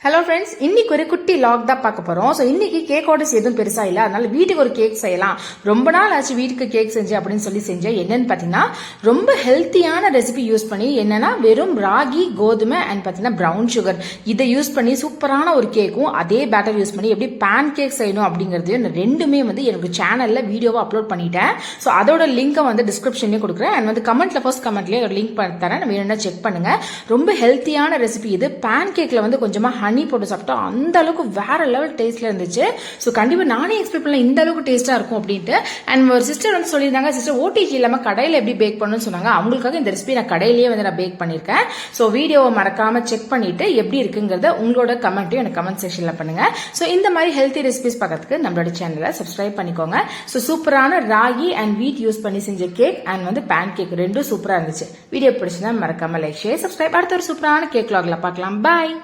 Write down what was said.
Hello friends, இன்னைக்கு ஒரு குட்டி லாக் தான் பார்க்க போறோம். ஸோ இன்னைக்கு கேக் ஆர்டர்ஸ் எதுவும் பெருசா இல்லை, அதனால வீட்டுக்கு ஒரு கேக் செய்யலாம். ரொம்ப நாள் ஆச்சு வீட்டுக்கு கேக் செஞ்சேன் அப்படின்னு சொல்லி செஞ்சேன். என்னன்னு பார்த்தீங்கன்னா ரொம்ப ஹெல்த்தியான ரெசிபி யூஸ் பண்ணி, என்னன்னா வெறும் ராகி, கோதுமை அண்ட் பார்த்தீங்கன்னா ப்ரௌன் சுகர் இதை யூஸ் பண்ணி சூப்பரான ஒரு கேக்கும் அதே பேட்டர் யூஸ் பண்ணி எப்படி பேன் கேக் செய்யணும் அப்படிங்கிறதையும் ரெண்டுமே எனக்கு சேனல்ல வீடியோவை அப்லோட் பண்ணிட்டேன். ஸோ அதோட லிங்கை டிஸ்கிரிப்ஷன்லேயே கொடுக்குறேன். அண்ட் கமெண்ட்ல ஃபர்ஸ்ட் கமெண்ட்லேயே ஒரு லிங்க் தரேன், வேணும்னா செக் பண்ணுங்க. ரொம்ப ஹெல்த்தியான ரெசிபி இது. பேன் கேக்ல கொஞ்சமா ஹனி போட்டு சாப்பிட்டா அந்த அளவுக்கு வேற லெவல் டேஸ்ட்ல இருந்துச்சு. ஸோ கண்டிப்பா நானே எக்ஸ்பெக்ட் பண்ணல இந்த அளவுக்கு டேஸ்டா இருக்கும் அப்படின்ட்டு. அண்ட் ஒரு சிஸ்டர் சொல்லியிருந்தாங்க, சிஸ்டர் ஓடிஜி இல்லாம கடையில் எப்படி பேக் பண்ணணும்னு சொன்னாங்க. அவங்களுக்காக இந்த ரெசிபி நான் கடையிலேயே நான் பேக் பண்ணியிருக்கேன். ஸோ வீடியோவை மறக்காம செக் பண்ணிட்டு எப்படி இருக்குங்கிறத உங்களோட கமெண்ட்டையும் எனக்கு கமெண்ட் செக்ஷன்ல பண்ணுங்க. ஸோ இந்த மாதிரி ஹெல்த்தி ரெசிபிஸ் பார்க்கறதுக்கு நம்மளோட சேனலை சப்ஸ்கிரைப் பண்ணிக்கோங்க. ஸோ சூப்பரான ராகி அண்ட் வீட் யூஸ் பண்ணி செஞ்ச கேக் அண்ட் பேன் கேக் ரெண்டும் சூப்பரா இருந்துச்சு. வீடியோ பிடிச்சா மறக்காம லைக், ஷேர், சப்ஸ்கிரைப். அடுத்த ஒரு சூப்பரான கேக் லாக்ல பார்க்கலாம். பாய்.